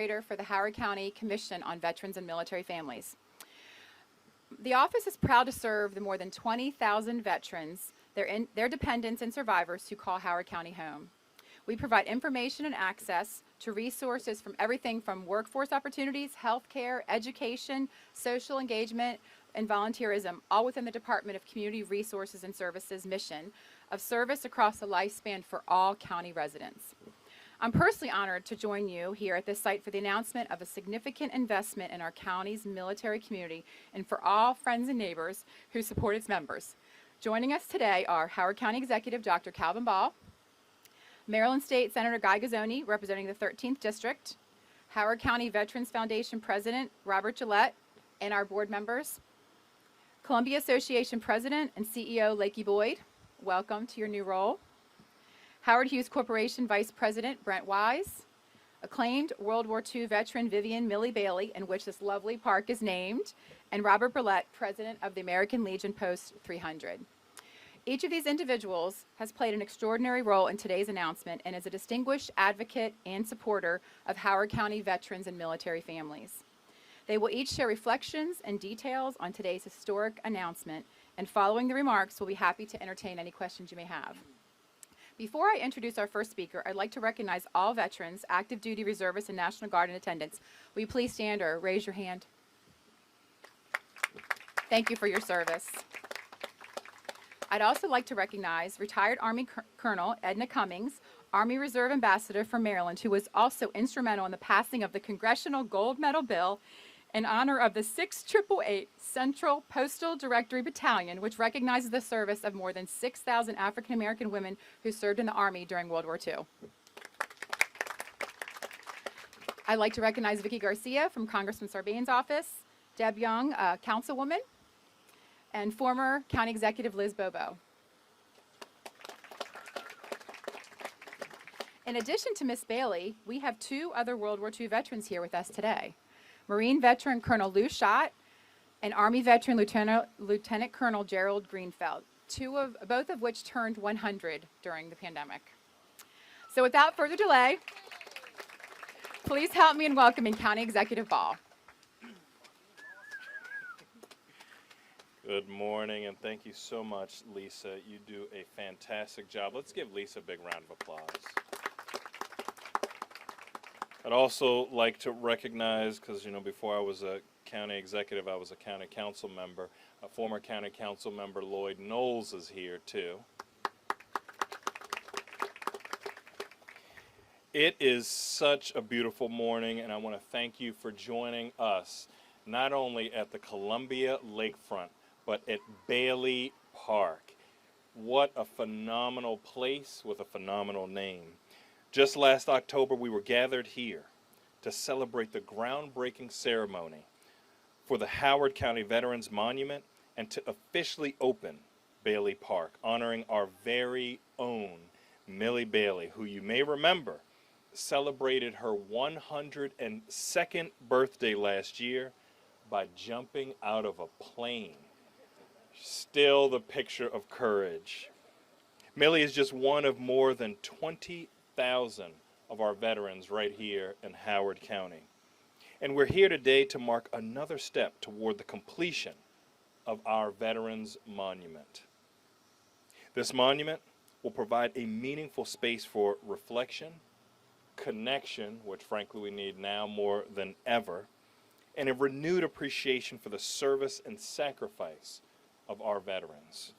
For the Howard County Commission on Veterans and Military Families. The office is proud to serve the more than 20,000 veterans, their dependents, and survivors who call Howard County home. We provide information and access to resources from everything from workforce opportunities, healthcare, education, social engagement, and volunteerism, all within the Department of Community Resources and Services mission of service across the lifespan for all county residents. I'm personally honored to join you here at this site for the announcement of a significant investment in our county's military community and for all friends and neighbors who support its members. Joining us today are Howard County Executive Dr. Calvin Ball, Maryland State Senator Guy Gazzone, representing the 13th District, Howard County Veterans Foundation President Robert Gillette, and our board members, Columbia Association President and CEO Lakey Boyd, welcome to your new role. Howard Hughes Corporation Vice President Brent Wise, acclaimed World War II veteran Vivian Millie Bailey, in which this lovely park is named, and Robert Burlett, President of the American Legion Post 300. Each of these individuals has played an extraordinary role in today's announcement and is a distinguished advocate and supporter of Howard County veterans and military families. They will each share reflections and details on today's historic announcement, and following the remarks, we'll be happy to entertain any questions you may have. Before I introduce our first speaker, I'd like to recognize all veterans, active duty reservists, and National Guard in attendance. Will you please stand or raise your hand? Thank you for your service. I'd also like to recognize retired Army Colonel Edna Cummings, Army Reserve Ambassador from Maryland, who was also instrumental in the passing of the Congressional Gold Medal Bill in honor of the 6888 Central Postal Directory Battalion, which recognizes the service of more than 6,000 African American women who served in the Army during World War II. I'd like to recognize Vicki Garcia from Congressman Sarbanes' office, Deb Young, Councilwoman, and former County Executive Liz Bobo. In addition to Miss Bailey, we have two other World War II veterans here with us today. Marine veteran Colonel Lou Schott and Army veteran Lieutenant Colonel Gerald Greenfeld, both of which turned 100 during the pandemic. So without further delay, please help me in welcoming County Executive Ball. Good morning, and thank you so much, Lisa. You do a fantastic job. Let's give Lisa a big round of applause. I'd also like to recognize, because before I was a county executive, I was a county council member. A former county council member, Lloyd Knowles, is here too. It is such a beautiful morning, and I want to thank you for joining us, not only at the Columbia Lakefront, but at Bailey Park. What a phenomenal place with a phenomenal name. Just last October, we were gathered here to celebrate the groundbreaking ceremony for the Howard County Veterans Monument and to officially open Bailey Park, honoring our very own Millie Bailey, who you may remember celebrated her 102nd birthday last year by jumping out of a plane. Still the picture of courage. Millie is just one of more than 20,000 of our veterans right here in Howard County. And we're here today to mark another step toward the completion of our Veterans Monument. This monument will provide a meaningful space for reflection, connection, which frankly we need now more than ever, and a renewed appreciation for the service and sacrifice of our veterans.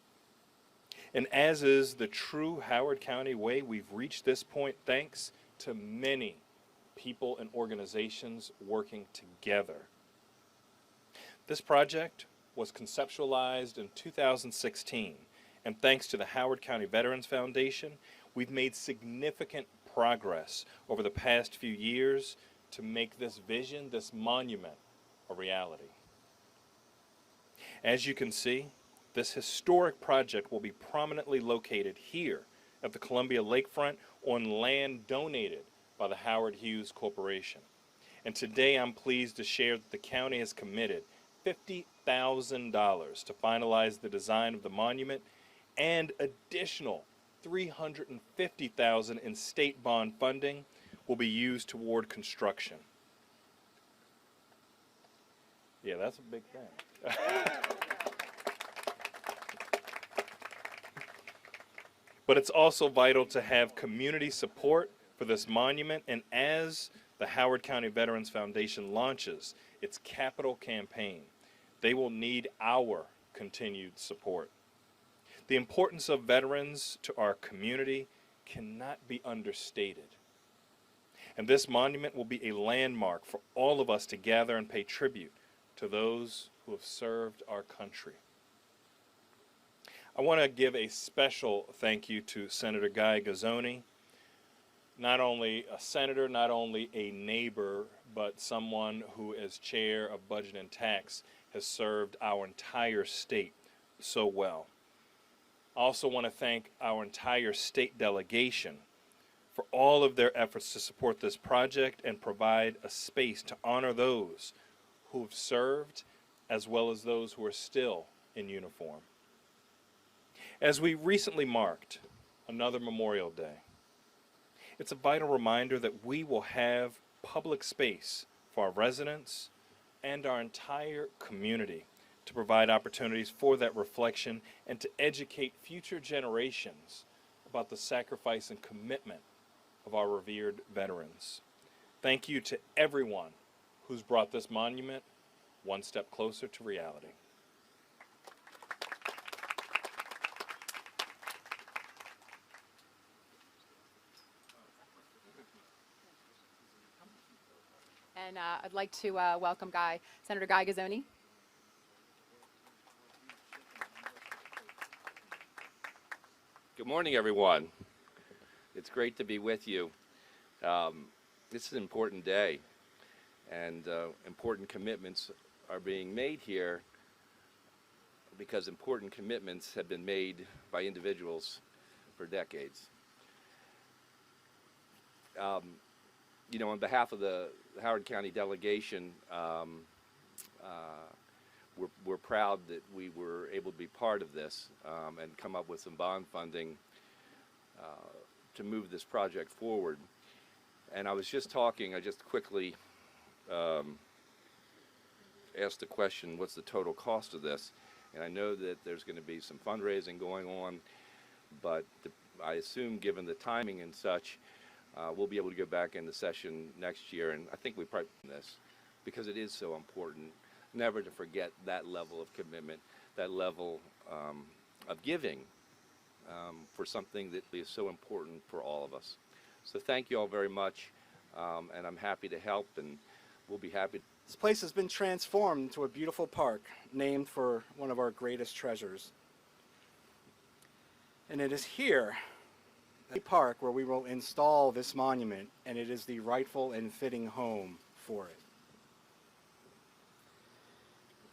And as is the true Howard County way, we've reached this point thanks to many people and organizations working together. This project was conceptualized in 2016, and thanks to the Howard County Veterans Foundation, we've made significant progress over the past few years to make this vision, this monument, a reality. As you can see, this historic project will be prominently located here at the Columbia Lakefront on land donated by the Howard Hughes Corporation. And today I'm pleased to share that the county has committed $50,000 to finalize the design of the monument and additional $350,000 in state bond funding will be used toward construction. Yeah, that's a big thing. But it's also vital to have community support for this monument. And as the Howard County Veterans Foundation launches its capital campaign, they will need our continued support. The importance of veterans to our community cannot be understated. And this monument will be a landmark for all of us to gather and pay tribute to those who have served our country. I want to give a special thank you to Senator Guy Gazzone, not only a senator, not only a neighbor, but someone who, as chair of Budget and Tax, has served our entire state so well. I also want to thank our entire state delegation for all of their efforts to support this project and provide a space to honor those who have served as well as those who are still in uniform. As we recently marked another Memorial Day, it's a vital reminder that we will have public space for our residents and our entire community to provide opportunities for that reflection and to educate future generations about the sacrifice and commitment of our revered veterans. Thank you to everyone who's brought this monument one step closer to reality. And I'd like to welcome Senator Guy Gazzone. Good morning, everyone. It's great to be with you. This is an important day, and important commitments are being made here because important commitments have been made by individuals for decades. You know, on behalf of the Howard County delegation, we're proud that we were able to be part of this and come up with some bond funding to move this project forward. And I was just talking, I just quickly asked the question, what's the total cost of this? And I know that there's going to be some fundraising going on, but I assume given the timing and such, we'll be able to go back into session next year, and I think we probably this because it is so important never to forget that level of commitment, that level of giving for something that is so important for all of us. So thank you all very much, and I'm happy to help, and we'll be happy. This place has been transformed into a beautiful park named for one of our greatest treasures. And it is here, the park, where we will install this monument, and it is the rightful and fitting home for it.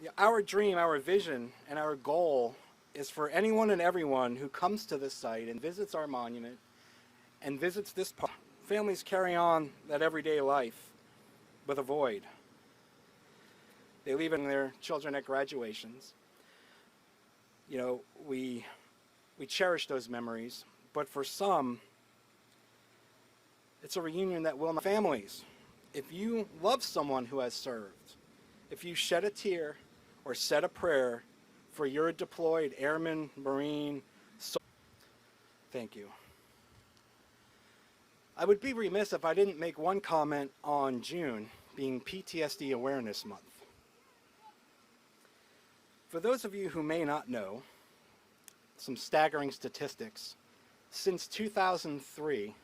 Yeah, our dream, our vision, and our goal is for anyone and everyone who comes to this site and visits our monument and visits this park. Families carry on that everyday life with a void. They leave in their children at graduations. You know, we cherish those memories, but for some, it's a reunion that will not. Families, if you love someone who has served, if you shed a tear or said a prayer for your deployed airman, Marine, thank you. I would be remiss if I didn't make one comment on June being PTSD Awareness Month. For those of you who may not know, some staggering statistics. Since 2003,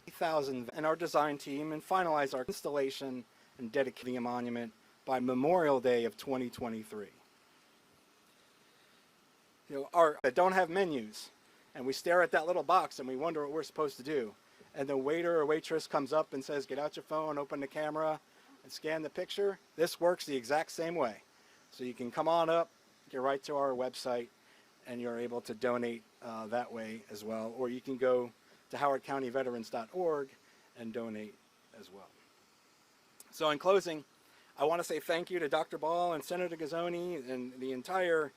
3,000 and our design team and finalize our installation and dedicating a monument by Memorial Day of 2023. You know, our that don't have menus, and we stare at that little box and we wonder what we're supposed to do. And the waiter or waitress comes up and says, "Get out your phone, open the camera, and scan the picture." This works the exact same way. So you can come on up, get right to our website, and you're able to donate that way as well. Or you can go to howardcountyveterans.org and donate as well. So in closing, I want to say thank you to Dr. Ball and Senator Gazzone and the entire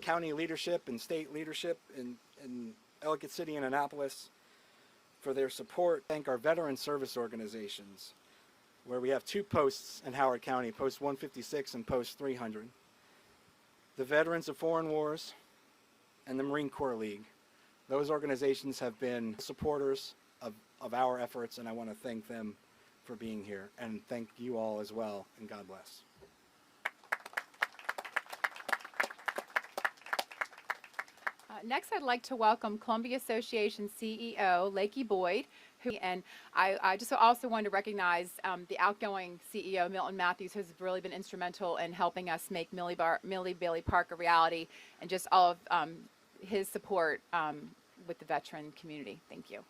county leadership and state leadership in Ellicott City and Annapolis for their support. Thank our veteran service organizations where we have 2 posts in Howard County, Post 156 and Post 300. The Veterans of Foreign Wars and the Marine Corps League. Those organizations have been supporters of our efforts, and I want to thank them for being here, and thank you all as well, and God bless. Next, I'd like to welcome Columbia Association CEO, Lakey Boyd, and I just also want to recognize the outgoing CEO, Milton Matthews, who's really been instrumental in helping us make Millie Bailey Park a reality, and just all of his support with the veteran community. Thank you.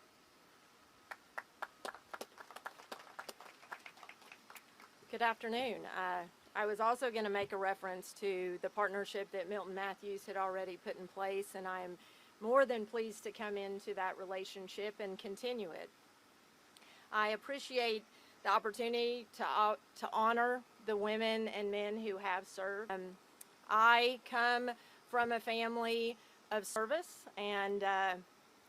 Good afternoon. I was also going to make a reference to the partnership that Milton Matthews had already put in place, and I am more than pleased to come into that relationship and continue it. I appreciate the opportunity to honor the women and men who have served. I come from a family of service, and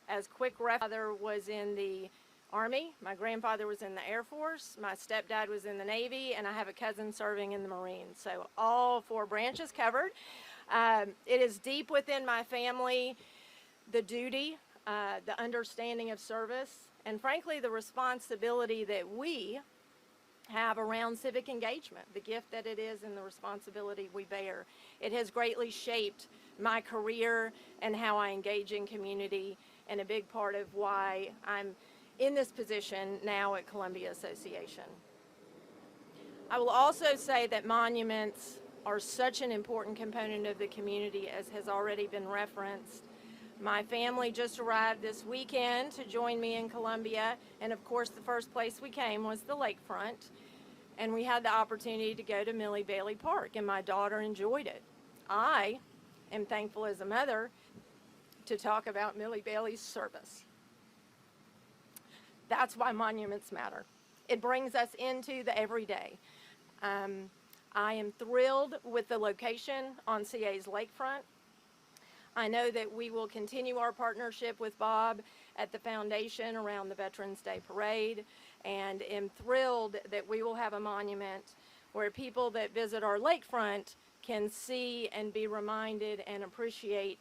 as quick father was in the Army, my grandfather was in the Air Force, my stepdad was in the Navy, and I have a cousin serving in the Marines. So all 4 branches covered. It is deep within my family, the duty, the understanding of service, and frankly the responsibility that we have around civic engagement, the gift that it is and the responsibility we bear. It has greatly shaped my career and how I engage in community, and a big part of why I'm in this position now at Columbia Association. I will also say that monuments are such an important component of the community, as has already been referenced. My family just arrived this weekend to join me in Columbia, and of course the first place we came was the lakefront, and we had the opportunity to go to Millie Bailey Park, and my daughter enjoyed it. I am thankful as a mother to talk about Millie Bailey's service. That's why monuments matter. It brings us into the everyday. I am thrilled with the location on CA's lakefront. I know that we will continue our partnership with Bob at the foundation around the Veterans Day Parade, and am thrilled that we will have a monument where people that visit our lakefront can see and be reminded and appreciate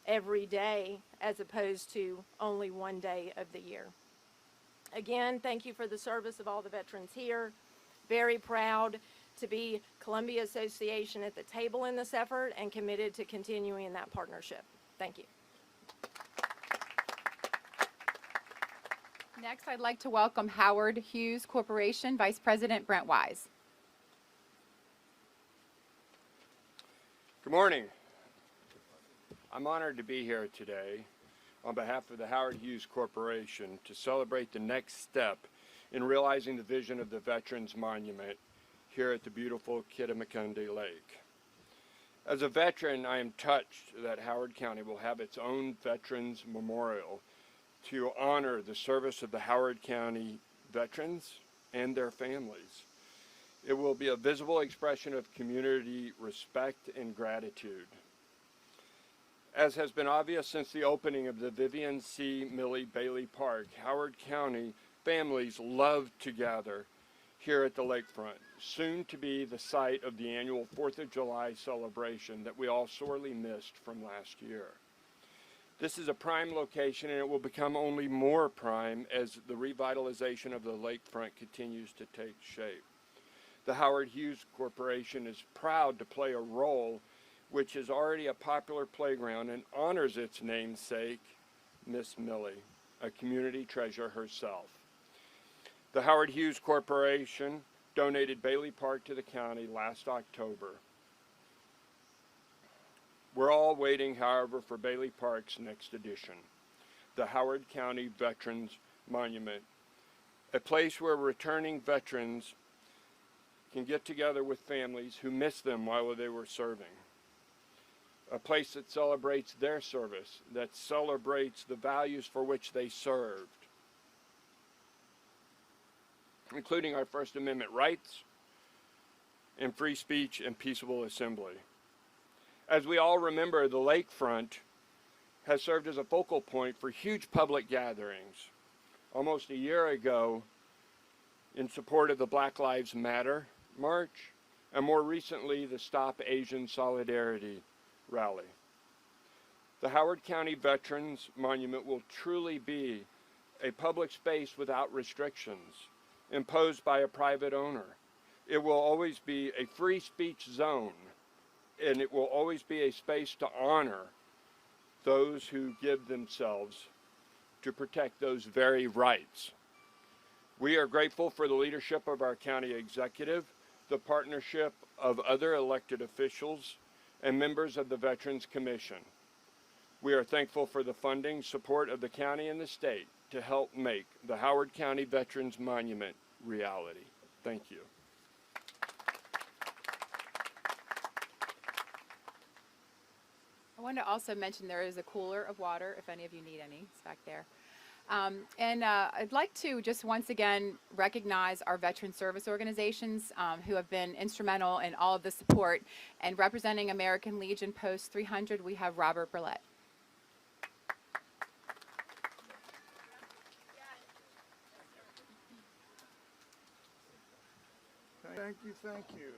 every day, as opposed to only one day of the year. Again, thank you for the service of all the veterans here. Very proud to be Columbia Association at the table in this effort, and committed to continuing that partnership. Thank you. Next, I'd like to welcome Howard Hughes Corporation Vice President Brent Wise. Good morning. I'm honored to be here today on behalf of the Howard Hughes Corporation to celebrate the next step in realizing the vision of the Veterans Monument here at the beautiful Kittamaqundi Lake. As a veteran, I am touched that Howard County will have its own Veterans Memorial to honor the service of the Howard County veterans and their families. It will be a visible expression of community respect and gratitude. As has been obvious since the opening of the Vivian C. Millie Bailey Park, Howard County families love to gather here at the lakefront, soon to be the site of the annual 4th of July celebration that we all sorely missed from last year. This is a prime location, and it will become only more prime as the revitalization of the lakefront continues to take shape. The Howard Hughes Corporation is proud to play a role which is already a popular playground and honors its namesake, Miss Millie, a community treasure herself. The Howard Hughes Corporation donated Bailey Park to the county last October. We're all waiting, however, for Bailey Park's next edition, the Howard County Veterans Monument, a place where returning veterans can get together with families who missed them while they were serving. A place that celebrates their service, that celebrates the values for which they served, including our First Amendment rights and free speech and peaceable assembly. As we all remember, the lakefront has served as a focal point for huge public gatherings. Almost a year ago, in support of the Black Lives Matter March, and more recently, the Stop Asian Solidarity rally. The Howard County Veterans Monument will truly be a public space without restrictions imposed by a private owner. It will always be a free speech zone, and it will always be a space to honor those who give themselves to protect those very rights. We are grateful for the leadership of our county executive, the partnership of other elected officials, and members of the Veterans Commission. We are thankful for the funding support of the county and the state to help make the Howard County Veterans Monument reality. Thank you. I wanted to also mention there is a cooler of water if any of you need any. It's back there. I'd like to just once again recognize our veteran service organizations who have been instrumental in all of the support. And representing American Legion Post 300, we have Robert Burlett. Thank you.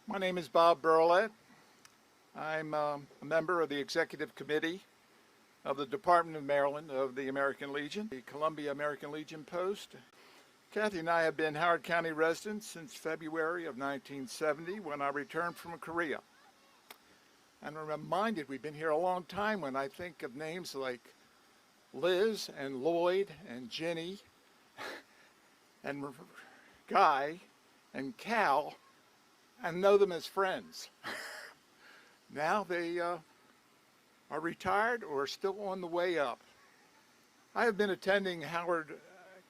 My name is Bob Burlett. I'm a member of the Executive Committee of the Department of Maryland of the American Legion, the Columbia American Legion Post. Kathy and I have been Howard County residents since February of 1970 when I returned from Korea. And I'm reminded we've been here a long time when I think of names like Liz and Lloyd and Jenny and Guy and Cal and know them as friends. Now they are retired or still on the way up. I have been attending Howard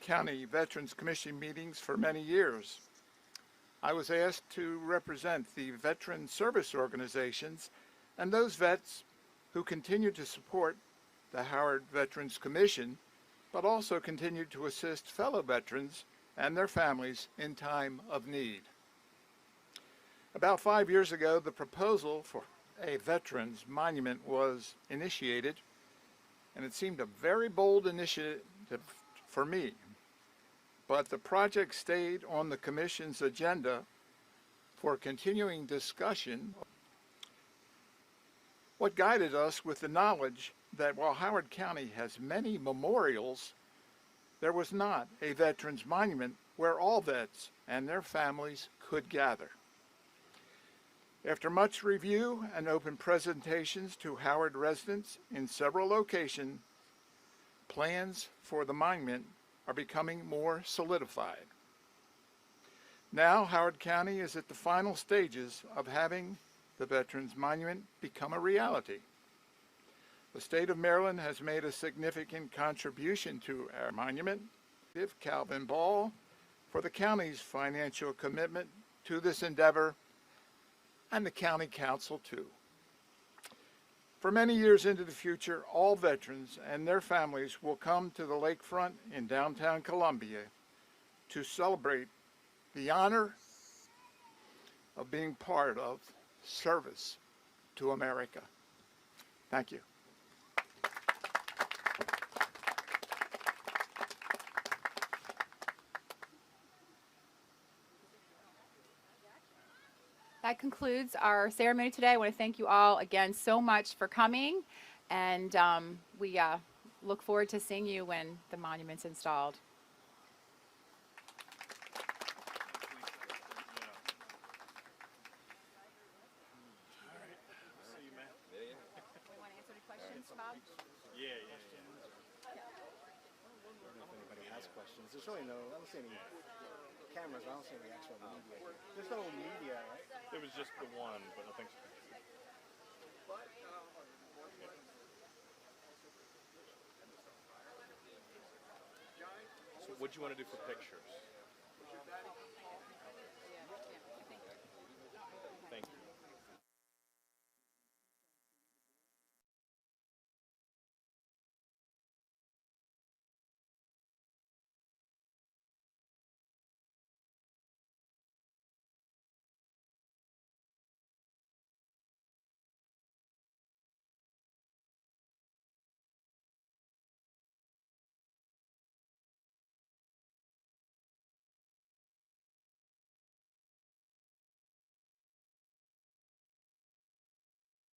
County Veterans Commission meetings for many years. I was asked to represent the veteran service organizations and those vets who continue to support the Howard Veterans Commission, but also continue to assist fellow veterans and their families in time of need. About 5 years ago, the proposal for a veterans monument was initiated, and it seemed a very bold initiative for me. But the project stayed on the Commission's agenda for continuing discussion. What guided us with the knowledge that while Howard County has many memorials, there was not a veterans monument where all vets and their families could gather. After much review and open presentations to Howard residents in several locations, plans for the monument are becoming more solidified. Now Howard County is at the final stages of having the Veterans Monument become a reality. The state of Maryland has made a significant contribution to our monument. Calvin Ball for the county's financial commitment to this endeavor, and the county council too. For many years into the future, all veterans and their families will come to the lakefront in downtown Columbia to celebrate the honor of being part of service to America. Thank you. That concludes our ceremony today. I want to thank you all again so much for coming, and we look forward to seeing you when the monument's installed. We want to answer any questions, Bob? Yeah. If anybody has questions, there's really no, I don't see any cameras, I don't see any actual media. There's no media, right? It was just the one, but I think so. So what do you want to do for pictures?